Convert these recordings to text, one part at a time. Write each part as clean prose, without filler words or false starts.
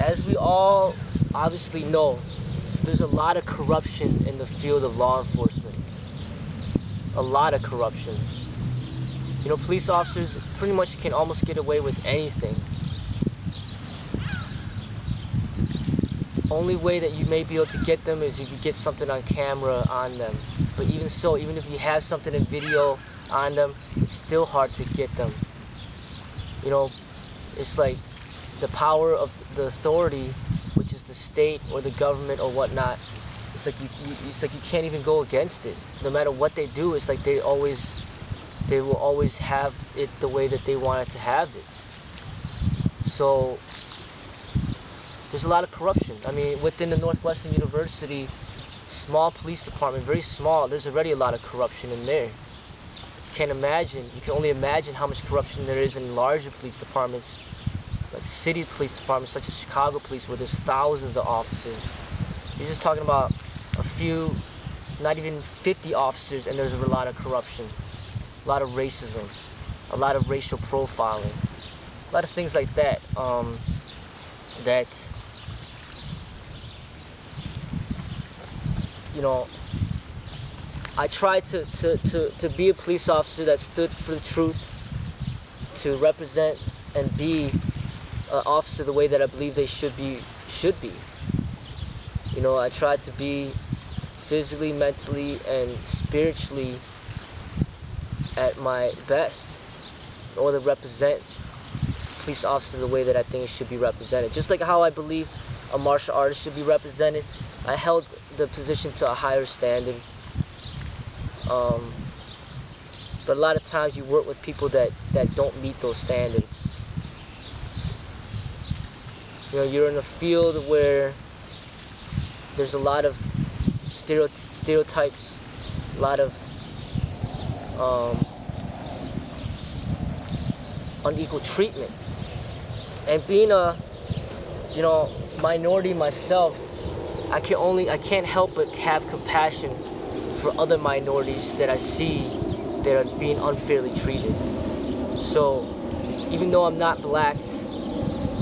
as we all obviously know, there's a lot of corruption in the field of law enforcement. A lot of corruption. You know, police officers pretty much can almost get away with anything. Only way that you may be able to get them is if you get something on camera on them. But even so, even if you have something in video on them, it's still hard to get them. You know, it's like the power of the authority, which is the state or the government or whatnot. It's like you can't even go against it. No matter what they do, it's like they will always have it the way that they want it to have it. So there's a lot of corruption. I mean, within the Northwestern University, small police department, very small, there's already a lot of corruption in there. You can only imagine how much corruption there is in larger police departments, like city police departments such as Chicago Police, where there's thousands of officers. You're just talking about a few, not even 50 officers, and there's a lot of corruption, a lot of racism, a lot of racial profiling, a lot of things like that, you know, I tried to be a police officer that stood for the truth, to represent and be an officer the way that I believe they should be. You know, I tried to be physically, mentally, and spiritually at my best in order to represent police officer the way that I think it should be represented. Just like how I believe a martial artist should be represented, I held the position to a higher standard. But a lot of times you work with people that don't meet those standards. You know, you're in a field where there's a lot of stereotypes, a lot of unequal treatment. And being a, you know, minority myself, I can't help but have compassion for other minorities that I see that are being unfairly treated. So even though I'm not black,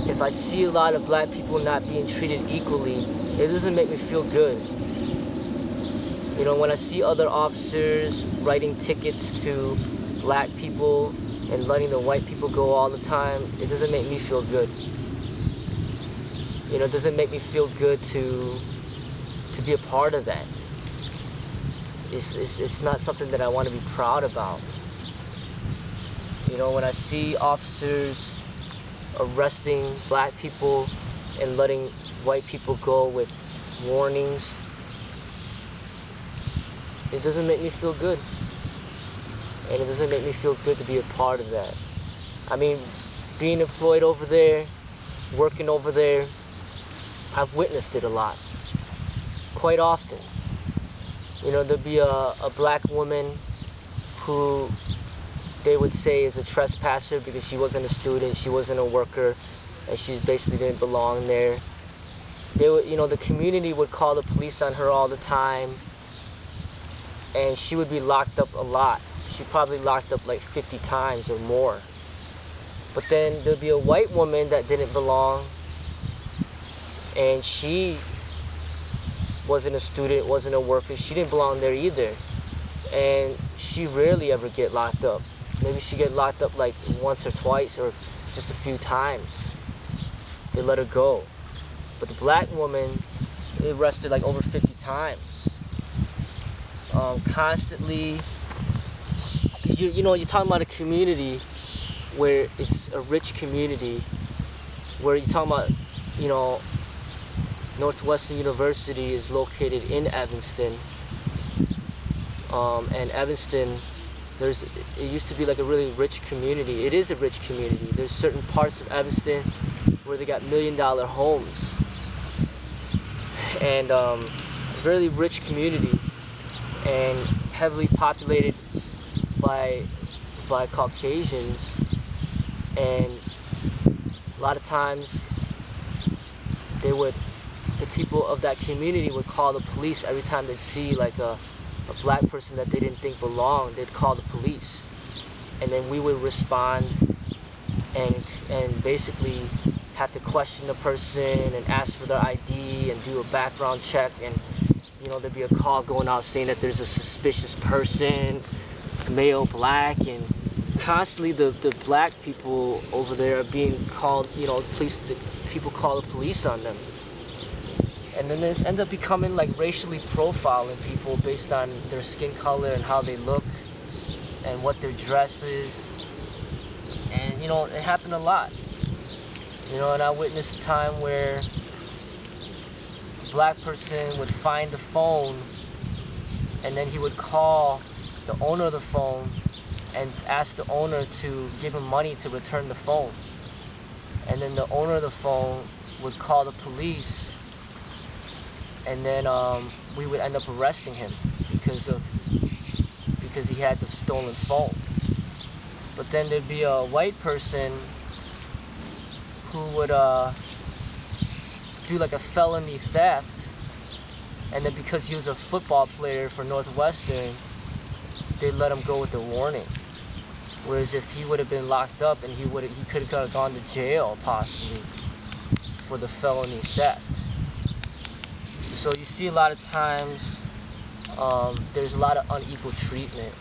if I see a lot of black people not being treated equally, it doesn't make me feel good. You know, when I see other officers writing tickets to black people and letting the white people go all the time, it doesn't make me feel good. You know, it doesn't make me feel good to be a part of that. It's not something that I want to be proud about. You know, when I see officers arresting black people and letting white people go with warnings, it doesn't make me feel good. And it doesn't make me feel good to be a part of that. I mean, being employed over there, working over there, I've witnessed it a lot, quite often. You know, there'd be a black woman who they would say is a trespasser because she wasn't a student, she wasn't a worker, and she basically didn't belong there. They would, you know, the community would call the police on her all the time, and she would be locked up a lot. She probably locked up like 50 times or more. But then there'd be a white woman that didn't belong, and she wasn't a student, wasn't a worker, she didn't belong there either. And she rarely ever get locked up. Maybe she get locked up like once or twice or just a few times. They let her go. But the black woman, they arrested like over 50 times. Constantly, you know, you're talking about a community where it's a rich community, where you're talking about, you know, Northwestern University is located in Evanston, and Evanston, it used to be like a really rich community. It is a rich community. There's certain parts of Evanston where they got $1 million homes, and really rich community, and heavily populated by Caucasians, and a lot of times the people of that community would call the police every time they see like a black person that they didn't think belonged. They'd call the police, and then we would respond and basically have to question the person and ask for their ID and do a background check, and you know, there'd be a call going out saying that there's a suspicious person, male, black, and constantly the black people over there are being called, you know, people call the police on them. And then this ends up becoming like racially profiling people based on their skin color and how they look and what their dress is. And you know, it happened a lot. You know, and I witnessed a time where a black person would find the phone and then he would call the owner of the phone and ask the owner to give him money to return the phone. And then the owner of the phone would call the police, and then we would end up arresting him because he had the stolen phone. But then there'd be a white person who would do like a felony theft, and then because he was a football player for Northwestern, they let him go with the warning. Whereas if he would have been locked up, and he could have gone to jail possibly for the felony theft. So you see a lot of times there's a lot of unequal treatment.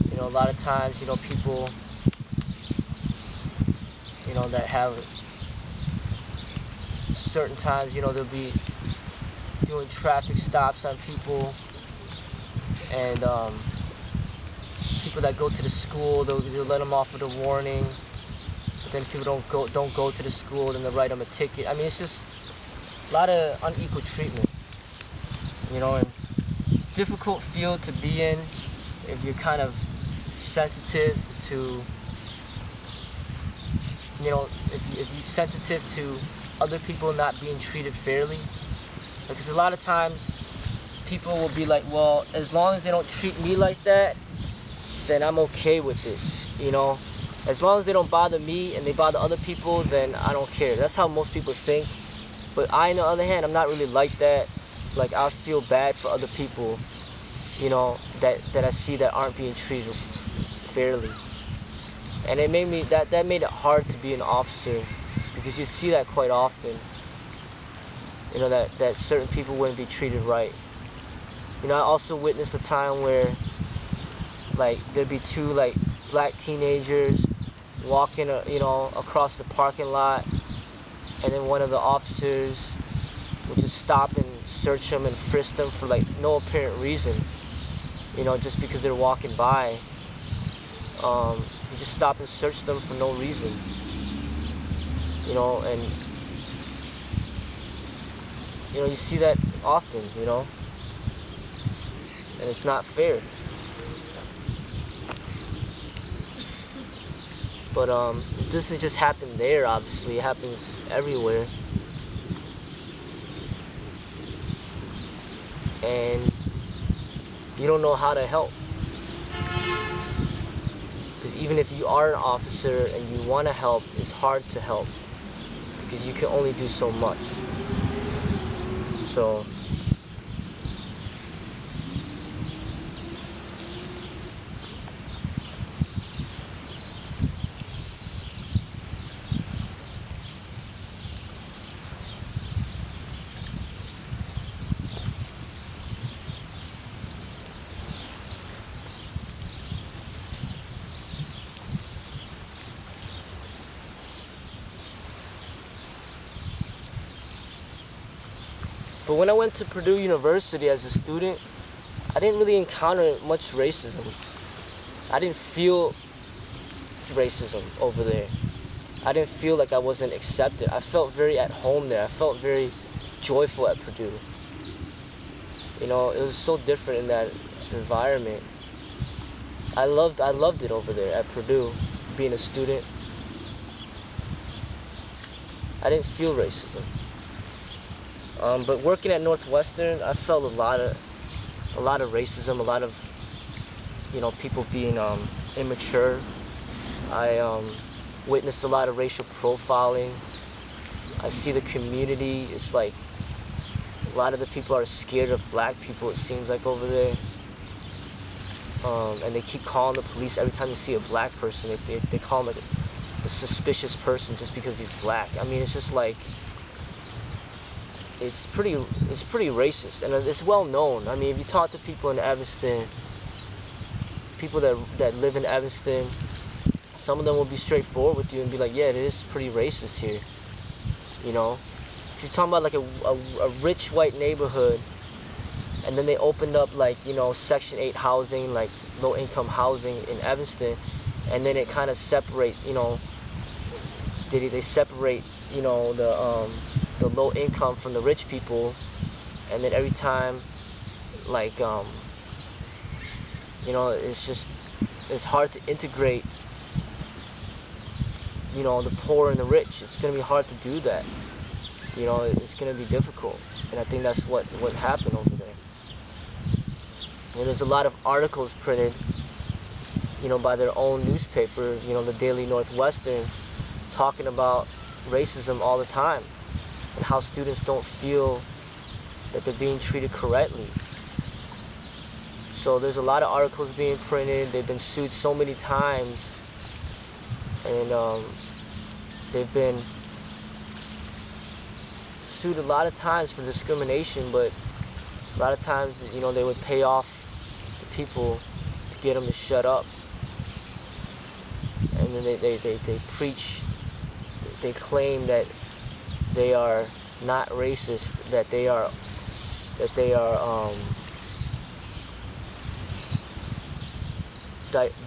You know, a lot of times, you know, people, you know, that have certain times, you know, they'll be doing traffic stops on people, and people that go to the school, they'll let them off with a warning, but then people don't go to the school, then they'll write them a ticket. I mean, it's just a lot of unequal treatment, you know, and it's a difficult field to be in if you're kind of sensitive to, you know, if you're sensitive to other people not being treated fairly. Because a lot of times people will be like, well, as long as they don't treat me like that, then I'm okay with it, you know. As long as they don't bother me and they bother other people, then I don't care. That's how most people think. But I, on the other hand, I'm not really like that. Like, I feel bad for other people, you know, that I see that aren't being treated fairly. And it made me, that made it hard to be an officer, because you see that quite often, you know, that certain people wouldn't be treated right. You know, I also witnessed a time where, like, there'd be two, like, black teenagers walking, you know, across the parking lot, and then one of the officers would just stop and search them and frisk them for, like, no apparent reason, you know, just because they're walking by. You just stop and search them for no reason, you know, and, you know, you see that often, you know, and it's not fair. But it doesn't just happen there, obviously. It happens everywhere. And you don't know how to help. Because even if you are an officer and you want to help, it's hard to help. Because you can only do so much. So but when I went to Purdue University as a student, I didn't really encounter much racism. I didn't feel racism over there. I didn't feel like I wasn't accepted. I felt very at home there. I felt very joyful at Purdue. You know, it was so different in that environment. I loved it over there at Purdue, being a student. I didn't feel racism. But working at Northwestern, I felt a lot of racism, a lot of, you know, people being immature. I witnessed a lot of racial profiling. I see the community, it's like a lot of the people are scared of black people, it seems like, over there. And they keep calling the police every time they see a black person. They call them like a suspicious person just because he's black. I mean, it's just like, it's pretty racist, and it's well known. I mean, if you talk to people in Evanston, people that live in Evanston, some of them will be straightforward with you and be like, yeah, it is pretty racist here, you know. If you're talking about like a rich white neighborhood, and then they opened up like, you know, Section 8 housing, like low-income housing in Evanston, and then it kind of separate, you know, they separate, you know, the low income from the rich people, and then every time, like, you know, it's hard to integrate, you know, the poor and the rich. It's gonna be hard to do that. You know, it's gonna be difficult, and I think that's what happened over there. And there's a lot of articles printed, you know, by their own newspaper, you know, the Daily Northwestern, talking about racism all the time, and how students don't feel that they're being treated correctly. So there's a lot of articles being printed. They've been sued so many times, and they've been sued a lot of times for discrimination, but a lot of times, you know, they would pay off the people to get them to shut up. And then they preach, they claim that they are not racist, that they are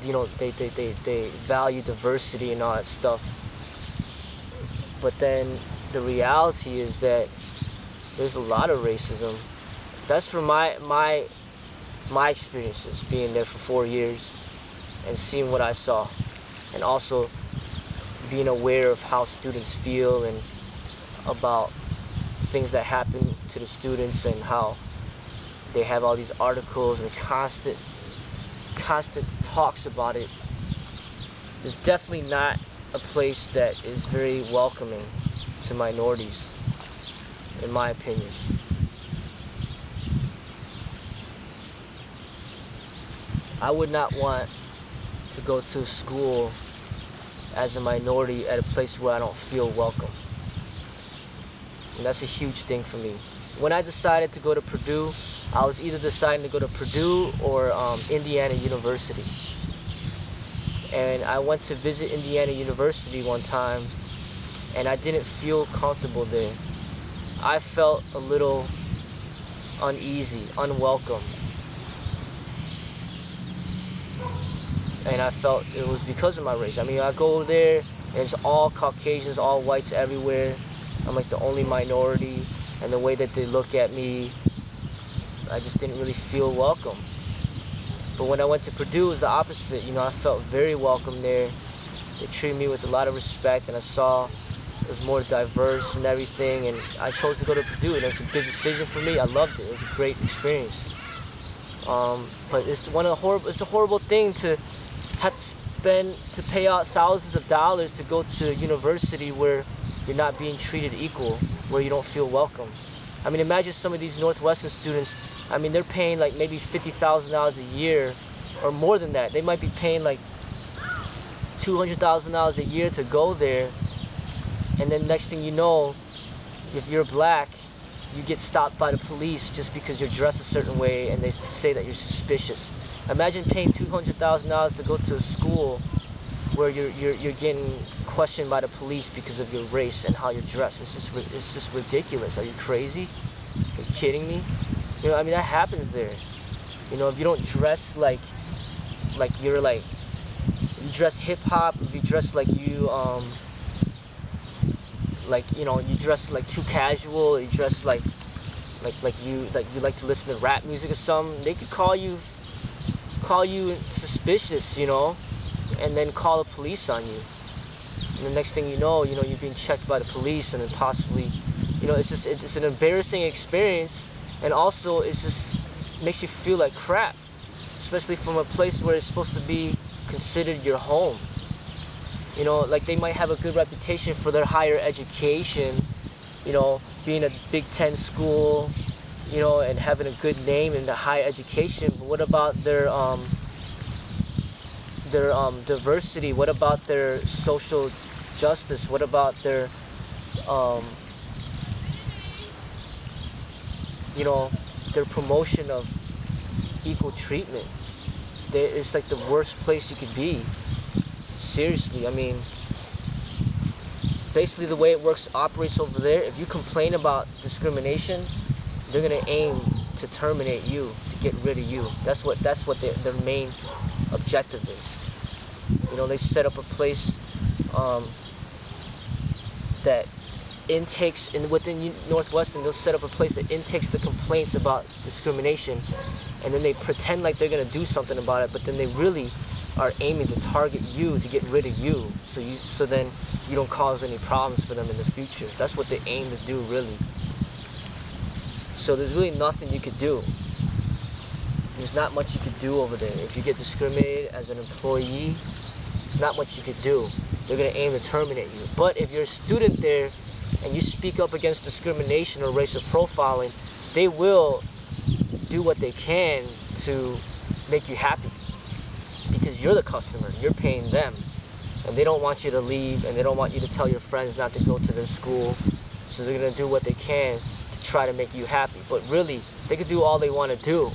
you know, they value diversity and all that stuff. But then the reality is that there's a lot of racism. That's from my experiences, being there for 4 years and seeing what I saw, and also being aware of how students feel and about things that happen to the students, and how they have all these articles and constant talks about it. It's definitely not a place that is very welcoming to minorities, in my opinion. I would not want to go to school as a minority at a place where I don't feel welcome. And that's a huge thing for me. When I decided to go to Purdue, I was either deciding to go to Purdue or Indiana University. And I went to visit Indiana University one time, and I didn't feel comfortable there. I felt a little uneasy, unwelcome. And I felt it was because of my race. I mean, I go there, and it's all Caucasians, all whites everywhere. I'm like the only minority, and the way that they look at me, I just didn't really feel welcome. But when I went to Purdue, it was the opposite. You know, I felt very welcome there. They treated me with a lot of respect, and I saw it was more diverse and everything, and I chose to go to Purdue, and it was a good decision for me. I loved it. It was a great experience. But it's a horrible thing to have to pay out thousands of dollars to go to a university where you're not being treated equal, where you don't feel welcome. I mean, imagine some of these Northwestern students, I mean, they're paying like maybe $50,000 a year, or more than that. They might be paying like $200,000 a year to go there, and then next thing you know, if you're black, you get stopped by the police just because you're dressed a certain way, and they say that you're suspicious. Imagine paying $200,000 to go to a school where you're getting questioned by the police because of your race and how you're dressed. It's just ridiculous. Are you crazy? Are you kidding me? You know, I mean, that happens there. You know, if you don't dress like you're like, you dress hip hop, if you dress like you like, you know, you dress like too casual, you dress like you like to listen to rap music or something, they could call you suspicious, you know, and then call the police on you. And the next thing you know, you're being checked by the police, and then possibly, you know, it's an embarrassing experience, and also it just makes you feel like crap, especially from a place where it's supposed to be considered your home. You know, like they might have a good reputation for their higher education, you know, being a Big Ten school, you know, and having a good name in the higher education. But what about their diversity? What about their social justice? What about their you know, their promotion of equal treatment? It's like the worst place you could be. Seriously, I mean, basically the way it operates over there, if you complain about discrimination, they're gonna aim to terminate you, to get rid of you. That's what their main objective is. You know, they set up a place that intakes, and within Northwestern, they'll set up a place that intakes the complaints about discrimination, and then they pretend like they're gonna do something about it, but then they really are aiming to target you, to get rid of you, so then you don't cause any problems for them in the future. That's what they aim to do, really. So there's really nothing you could do. There's not much you could do over there. If you get discriminated as an employee, there's not much you could do. They're gonna aim to terminate you. But if you're a student there and you speak up against discrimination or racial profiling, they will do what they can to make you happy, because you're the customer, you're paying them, and they don't want you to leave, and they don't want you to tell your friends not to go to their school, so they're gonna do what they can to try to make you happy. But really, they could do all they want to do,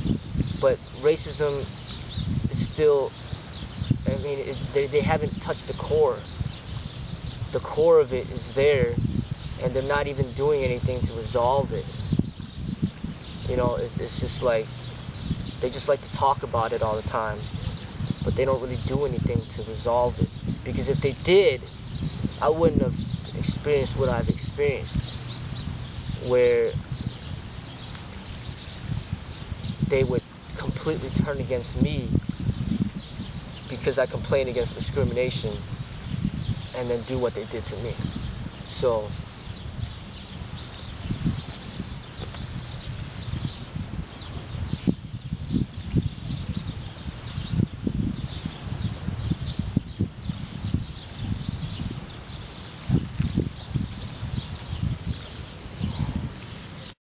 but racism is still, I mean, they haven't touched the core. The core of it is there, and they're not even doing anything to resolve it. You know, it's just like, they just like to talk about it all the time, but they don't really do anything to resolve it. Because if they did, I wouldn't have experienced what I've experienced, where they would completely turn against me because I complained against discrimination, and then do what they did to me. So